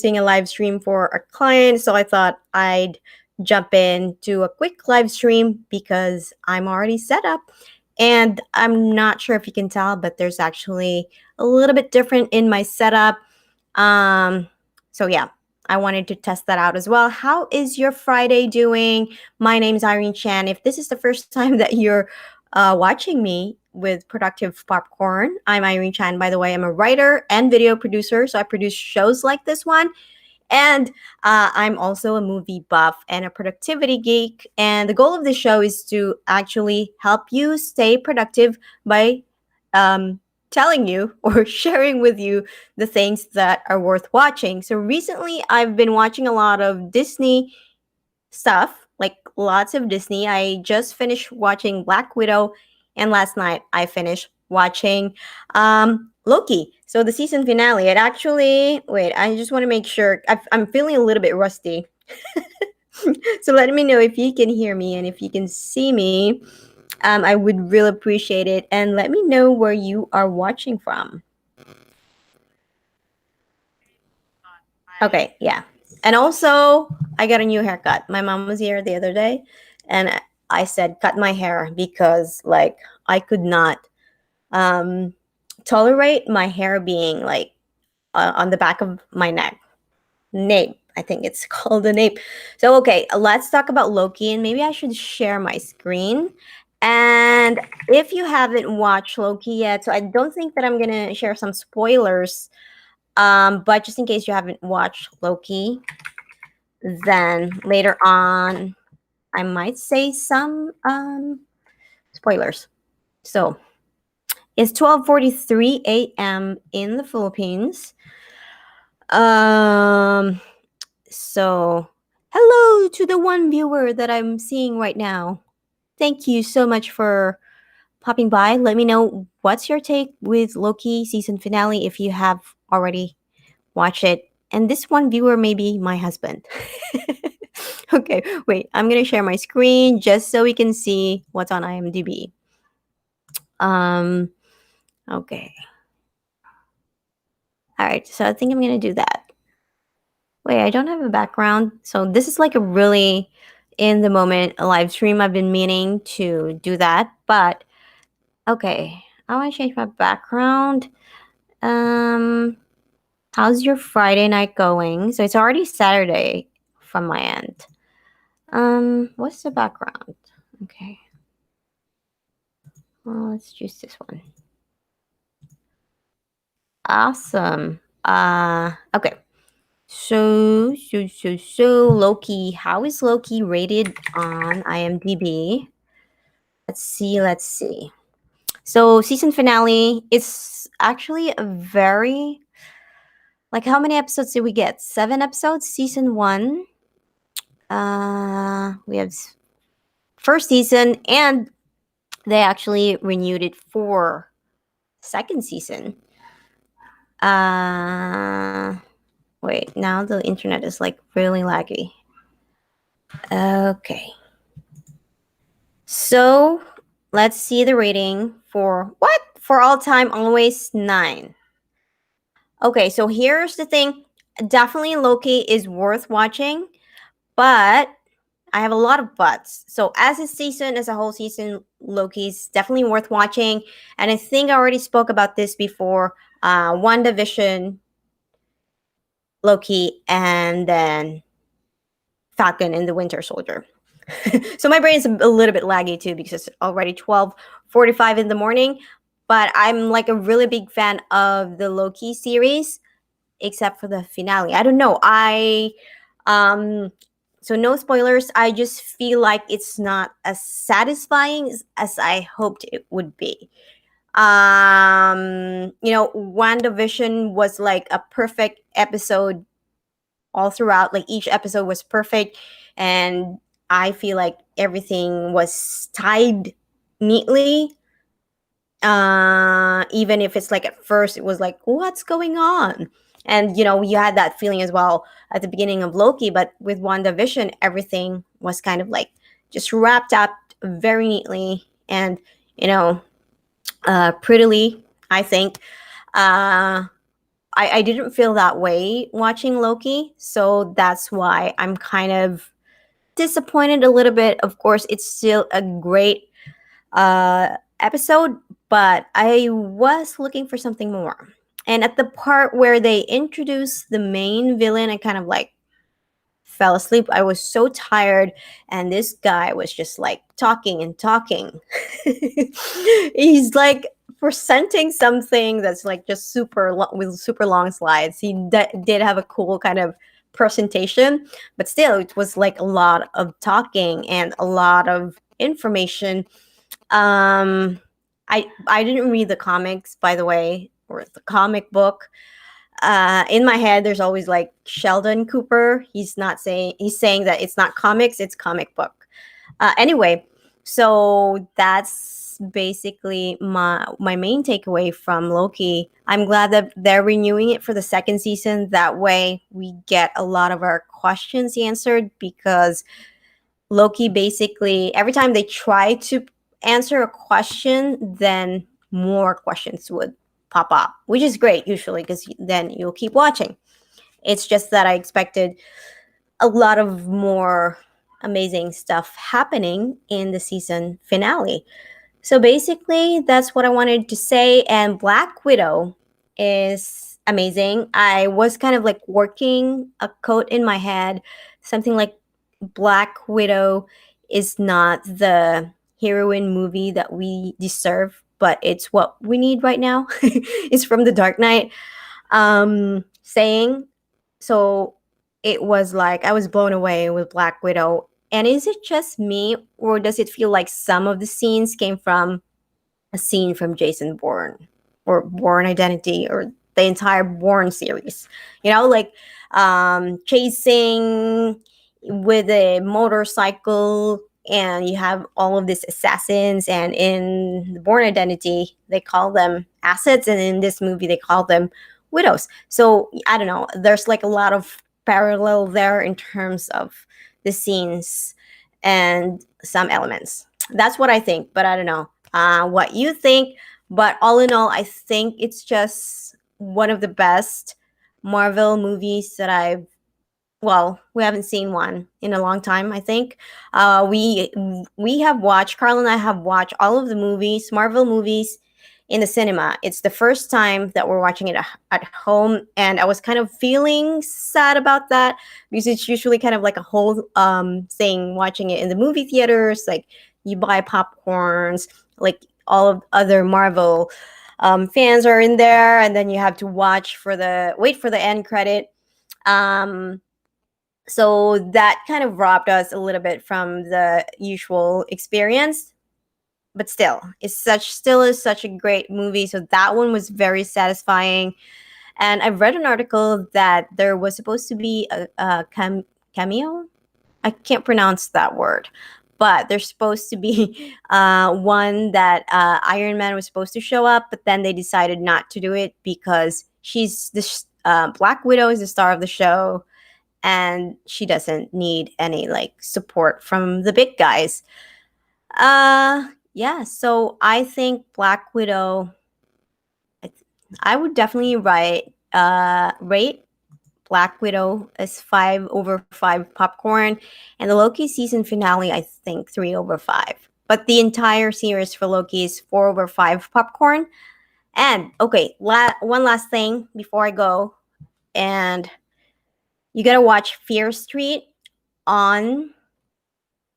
a live stream for a client, so I thought I'd jump in, do a quick live stream because I'm already set up. And I'm not sure if you can tell, but there's actually a little bit different in my setup. So yeah, I wanted to test that out as well. How is your Friday doing? My name's Irene Chan. If this is the first time that you're watching me with Productive Popcorn, I'm Irene Chan. By the way, I'm a writer and video producer, so I produce shows like this one. And I'm also a movie buff and a productivity geek. And the goal of the show is to actually help you stay productive by telling you or sharing with you the things that are worth watching. So recently, I've been watching a lot of Disney stuff, like lots of Disney. I just finished watching Black Widow, and last night I finished watching Loki. So the season finale. It actually, wait, I just want to make sure. I'm feeling a little bit rusty. So let me know if you can hear me and if you can see me. I would really appreciate it. And let me know where you are watching from. Okay, yeah. And also, I got a new haircut. My mom was here the other day, and I said, cut my hair because, like, I could not tolerate my hair being, like, on the back of my neck. Nape. I think it's called a nape. So, okay, let's talk about Loki, and maybe I should share my screen. And if you haven't watched Loki yet, so I don't think that I'm going to share some spoilers. But just in case you haven't watched Loki, then later on I might say some spoilers. So it's 12:43 a.m. in the Philippines. So hello to the one viewer that I'm seeing right now. Thank you so much for popping by. Let me know what's your take with Loki season finale if you have already watched it. And this one viewer may be my husband. Okay, wait, I'm gonna share my screen just so we can see what's on IMDb. Okay. All right, so I think I'm gonna do that. Wait, I don't have a background. So this is like a really in the moment live stream. I've been meaning to do that, but okay. I want to change my background. How's your Friday night going? So it's already Saturday from my end. What's the background? Okay. Well, let's choose this one. Awesome. Okay. So Loki. How is Loki rated on IMDb? Let's see. So season finale is actually a very, like, how many episodes did we get? 7 episodes. Season 1. We have first season, and they actually renewed it for second season. Wait, now the internet is like really laggy. Okay. So let's see the rating for what? For all time, always 9. Okay, so here's the thing. Definitely Loki is worth watching, but I have a lot of buts. So as a season, as a whole season, Loki's definitely worth watching. And I think I already spoke about this before. WandaVision, Loki, and then Falcon and the Winter Soldier. So my brain is a little bit laggy too because it's already 12:45 in the morning. But I'm like a really big fan of the Loki series, except for the finale. I don't know. So no spoilers. I just feel like it's not as satisfying as I hoped it would be. WandaVision was like a perfect episode all throughout. Like each episode was perfect, and I feel like everything was tied neatly. Even if it's like at first it was like, what's going on? And you had that feeling as well at the beginning of Loki, but with WandaVision, everything was kind of like just wrapped up very neatly and prettily, I think. I didn't feel that way watching Loki, so that's why I'm kind of disappointed a little bit. Of course, it's still a great episode, but I was looking for something more. And at the part where they introduce the main villain, I kind of like fell asleep. I was so tired, and this guy was just like talking and talking. He's like presenting something that's like just with super long slides. He did have a cool kind of presentation, but still, it was like a lot of talking and a lot of information. I didn't read the comics, by the way, or the comic book. In my head there's always like Sheldon Cooper. He's saying that it's not comics, it's comic book. Anyway, so that's basically my main takeaway from Loki. I'm glad that they're renewing it for the second season. That way we get a lot of our questions answered, because Loki basically every time they try to answer a question, then more questions would pop up, which is great usually because then you'll keep watching. It's just that I expected a lot of more amazing stuff happening in the season finale. So basically, that's what I wanted to say. And Black Widow is amazing. I was kind of like working a quote in my head, something like Black Widow is not the heroine movie that we deserve, but it's what we need right now. It's from The Dark Knight saying. So it was like I was blown away with Black Widow. And is it just me, or does it feel like some of the scenes came from a scene from Jason Bourne or Bourne Identity or the entire Bourne series? You know, like chasing with a motorcycle, and you have all of these assassins, and in the Bourne Identity they call them assets, and in this movie they call them widows. So I don't know, there's like a lot of parallel there in terms of the scenes and some elements. That's what I think, but I don't know what you think. But all in all, I think it's just one of the best Marvel movies that we haven't seen one in a long time, I think. We have watched, Carl and I have watched all of the movies, Marvel movies, in the cinema. It's the first time that we're watching it at home, and I was kind of feeling sad about that, because it's usually kind of like a whole thing watching it in the movie theaters. Like you buy popcorns, like all of other Marvel fans are in there, and then you have to wait for the end credit. So that kind of robbed us a little bit from the usual experience, but still is such a great movie. So that one was very satisfying. And I've read an article that there was supposed to be a cameo. I can't pronounce that word, but there's supposed to be one that Iron Man was supposed to show up, but then they decided not to do it because she's this Black Widow is the star of the show, and she doesn't need any like support from the big guys. Yeah, so I think Black Widow, I would definitely rate Black Widow as 5/5 popcorn, and the Loki season finale, I think 3/5. But the entire series for Loki is 4/5 popcorn. And okay, one last thing before I go, and you gotta watch Fear Street on.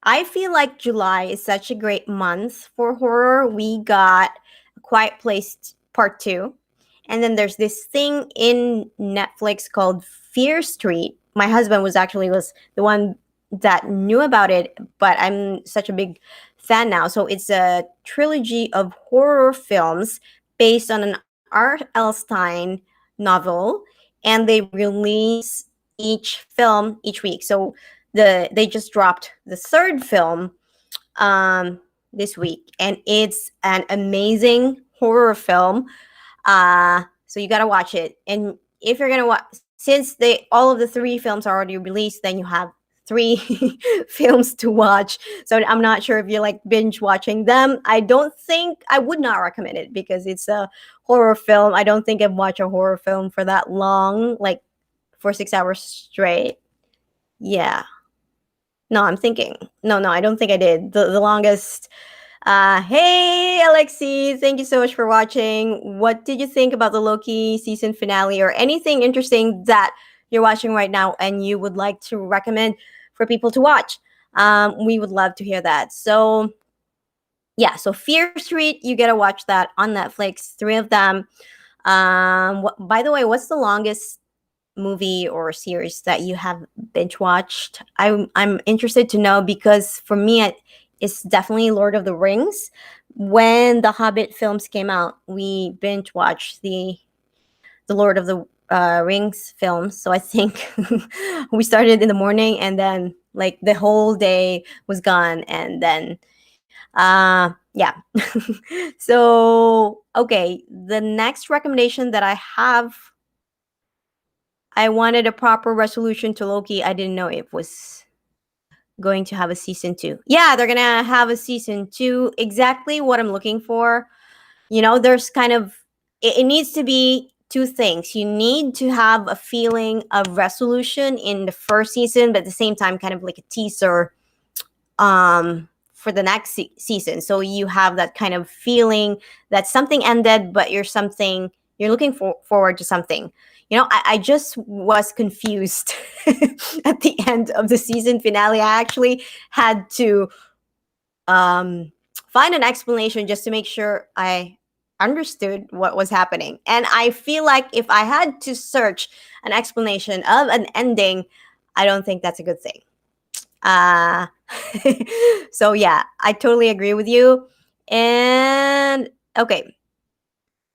I feel like July is such a great month for horror. We got A Quiet Place Part 2. And then there's this thing in Netflix called Fear Street. My husband was the one that knew about it, but I'm such a big fan now. So it's a trilogy of horror films based on an R.L. Stine novel, and they release each film each week. So they just dropped the third film this week, and it's an amazing horror film. So you got to watch it. And if you're gonna watch, since they all of the three films are already released, then you have three films to watch. So I'm not sure if you're like binge watching them. I don't think I would not recommend it because it's a horror film. I don't think I've watched a horror film for that long, like for 6 hours straight. Yeah. No, I'm thinking. No, I don't think I did. The longest. Hey, Alexi, thank you so much for watching. What did you think about the Loki season finale or anything interesting that you're watching right now and you would like to recommend for people to watch? We would love to hear that. So, yeah, so Fear Street, you get to watch that on Netflix, three of them. By the way, what's the longest movie or series that you have binge watched? I'm interested to know because for me it's definitely Lord of the Rings. When the Hobbit films came out, we binge watched the Lord of the Rings films. So I think we started in the morning and then like the whole day was gone and then yeah. So okay, the next recommendation that I have, I wanted a proper resolution to Loki. I didn't know it was going to have a season two. Yeah, they're gonna have a season two. Exactly what I'm looking for. There's kind of it needs to be two things. You need to have a feeling of resolution in the first season, but at the same time, kind of like a teaser for the next season. So you have that kind of feeling that something ended, but you're looking forward to something. I just was confused at the end of the season finale. I actually had to find an explanation just to make sure I understood what was happening. And I feel like if I had to search an explanation of an ending, I don't think that's a good thing. Uh, so yeah, I totally agree with you. And okay,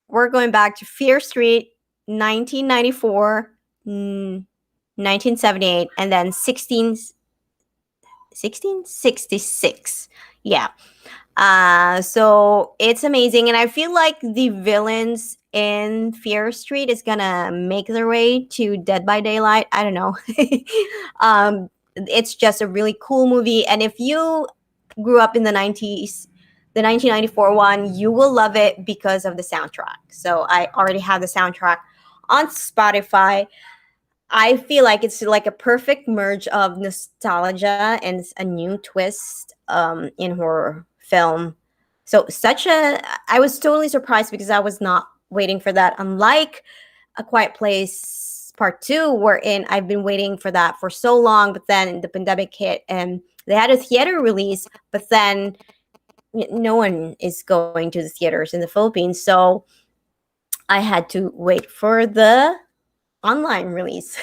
we're going back to Fear Street, 1994, 1978, and then 1666. Yeah. So it's amazing, and I feel like the villains in Fear Street is gonna make their way to Dead by Daylight. I don't know. It's just a really cool movie, and if you grew up in the 90s, the 1994 one, you will love it because of the soundtrack. So I already have the soundtrack on Spotify. I feel like it's like a perfect merge of nostalgia and a new twist in horror film. So I was totally surprised because I was not waiting for that. Unlike A Quiet Place Part 2, wherein I've been waiting for that for so long, but then the pandemic hit and they had a theater release, but then no one is going to the theaters in the Philippines. So I had to wait for the online release.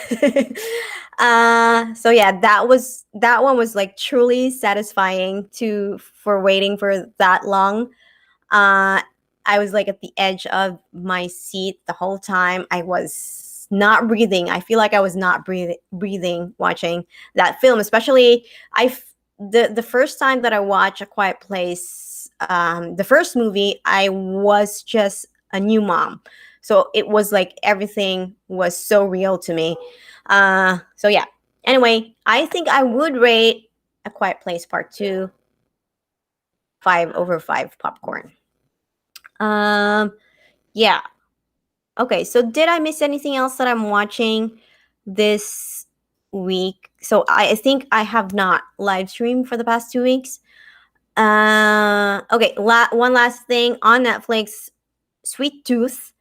So yeah, that one was like truly satisfying to for waiting for that long. I was like at the edge of my seat the whole time. I was not breathing. I feel like I was not breathing watching that film, especially the first time that I watched A Quiet Place, the first movie, I was just a new mom. So it was like everything was so real to me. So yeah. Anyway, I think I would rate A Quiet Place Part 2 5/5 popcorn. Yeah. Okay, so did I miss anything else that I'm watching this week? So I think I have not live streamed for the past 2 weeks. Okay, one last thing on Netflix, Sweet Tooth.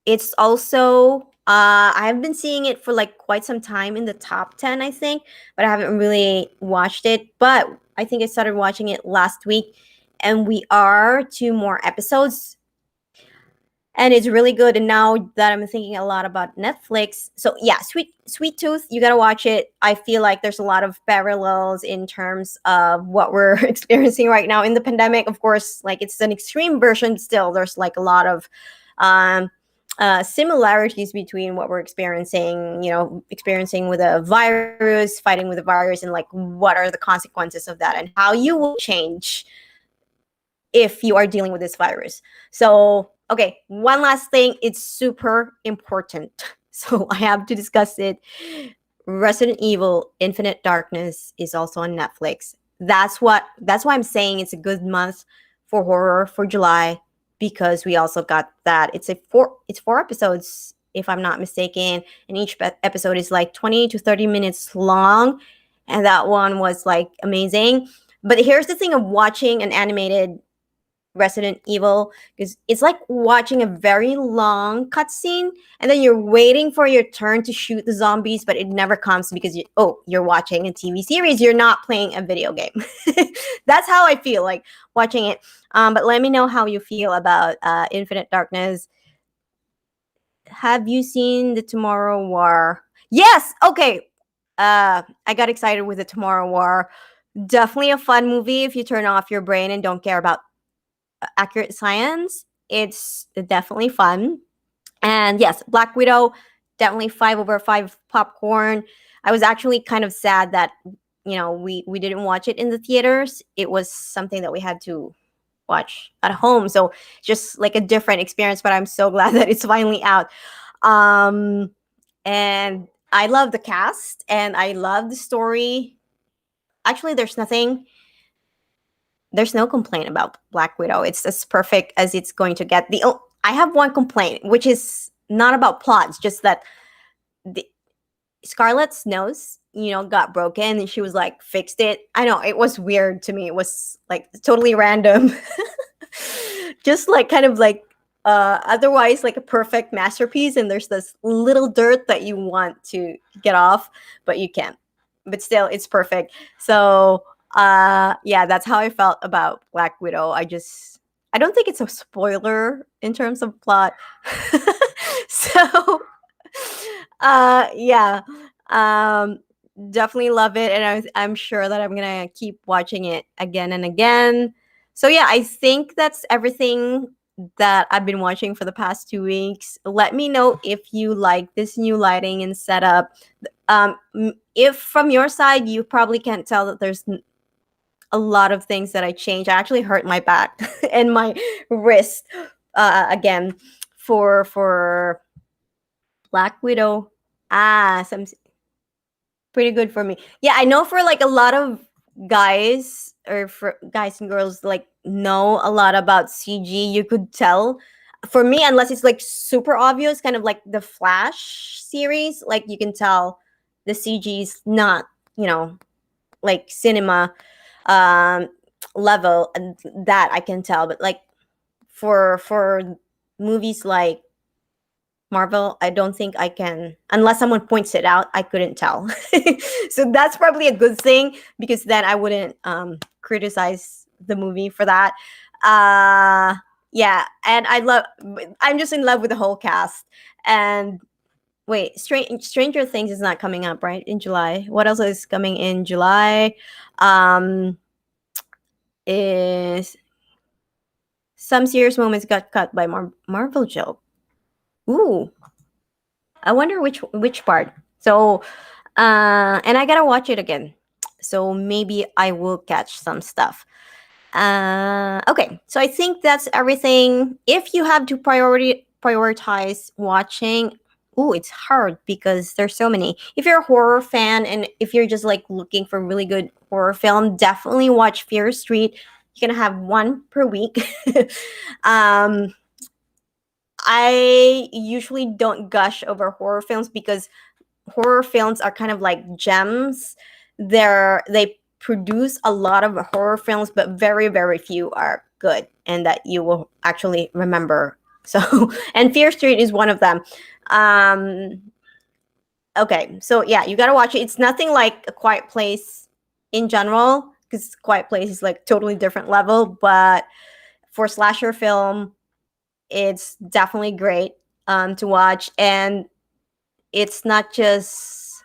It's also I've been seeing it for like quite some time in the top 10, I think, but I haven't really watched it. But I think I started watching it last week, and we are 2 more episodes, and it's really good. And now that I'm thinking a lot about Netflix, so yeah, Sweet Tooth, you gotta watch it. I feel like there's a lot of parallels in terms of what we're experiencing right now in the pandemic. Of course, like it's an extreme version, still there's like a lot of similarities between what we're experiencing with a virus, fighting with a virus, and like what are the consequences of that and how you will change if you are dealing with this virus. So, okay, one last thing, it's super important. So I have to discuss it Resident Evil Infinite Darkness is also on Netflix. That's why I'm saying it's a good month for horror for July, because we also got that. It's four episodes if I'm not mistaken, and each episode is like 20 to 30 minutes long, and that one was like amazing. But here's the thing of watching an animated Resident Evil, because it's like watching a very long cutscene, and then you're waiting for your turn to shoot the zombies, but it never comes because you're watching a TV series. You're not playing a video game. That's how I feel like watching it. But let me know how you feel about Infinite Darkness. Have you seen the Tomorrow War? Yes. Okay. I got excited with the Tomorrow War. Definitely a fun movie if you turn off your brain and don't care about accurate science. It's definitely fun. And yes, Black Widow, definitely 5/5 popcorn. I was actually kind of sad that we didn't watch it in the theaters. It was something that we had to watch at home. So just like a different experience, but I'm so glad that it's finally out. Um and I love the cast and I love the story. Actually, there's no complaint about Black Widow. It's as perfect as it's going to get. I have one complaint, which is not about plot. It's just that the Scarlett's nose, got broken, and she was like fixed it. I know it was weird to me. It was like totally random, just like kind of like otherwise like a perfect masterpiece, and there's this little dirt that you want to get off, but you can't. But still, it's perfect. So yeah, that's how I felt about Black Widow. I don't think it's a spoiler in terms of plot. So yeah, um definitely love it, and I'm sure that I'm gonna keep watching it again and again. So yeah, I think that's everything that I've been watching for the past 2 weeks. Let me know if you like this new lighting and setup. If from your side you probably can't tell that there's a lot of things that I changed. I actually hurt my back and my wrist again for Black Widow. Some pretty good for me. Yeah, I know for like a lot of guys, or for guys and girls, like know a lot about CG. You could tell. For me, unless it's like super obvious, kind of like the Flash series, like you can tell the CG is not, like cinema um level, and that I can tell. But like for movies like Marvel, I don't think I can, unless someone points it out, I couldn't tell. So that's probably a good thing, because then I wouldn't criticize the movie for that. Yeah, and I'm just in love with the whole cast. And wait, Stranger Things is not coming up, right, in July. What else is coming in July? Is some serious moments got cut by Marvel joke. Ooh, I wonder which part. So, and I gotta watch it again. So maybe I will catch some stuff. Okay, so I think that's everything. If you have to prioritize watching, ooh, it's hard because there's so many. If you're a horror fan and if you're just like looking for really good horror film, definitely watch Fear Street. You're gonna have one per week. um, I usually don't gush over horror films because horror films are kind of like gems. They produce a lot of horror films, but very, very few are good and that you will actually remember. So, and Fear Street is one of them. Um, okay, so yeah, you gotta watch it. It's nothing like A Quiet Place in general, because Quiet Place is like totally different level. But for slasher film, it's definitely great to watch, and it's not just,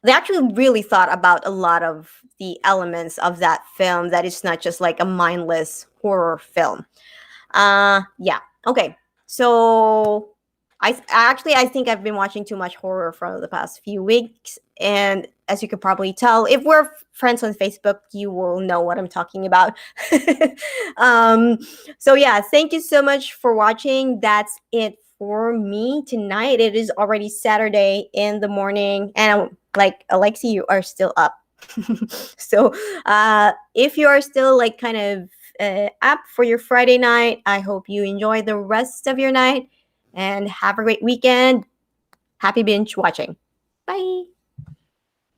they actually really thought about a lot of the elements of that film, that it's not just like a mindless horror film. Yeah, okay. So I think I've been watching too much horror for the past few weeks, and as you could probably tell, if we're friends on Facebook, you will know what I'm talking about. um so yeah, thank you so much for watching. That's it for me tonight, it is already Saturday in the morning, and like Alexi, you are still up. So if you are still like kind of up for your Friday night, I hope you enjoy the rest of your night and have a great weekend. Happy binge watching. Bye.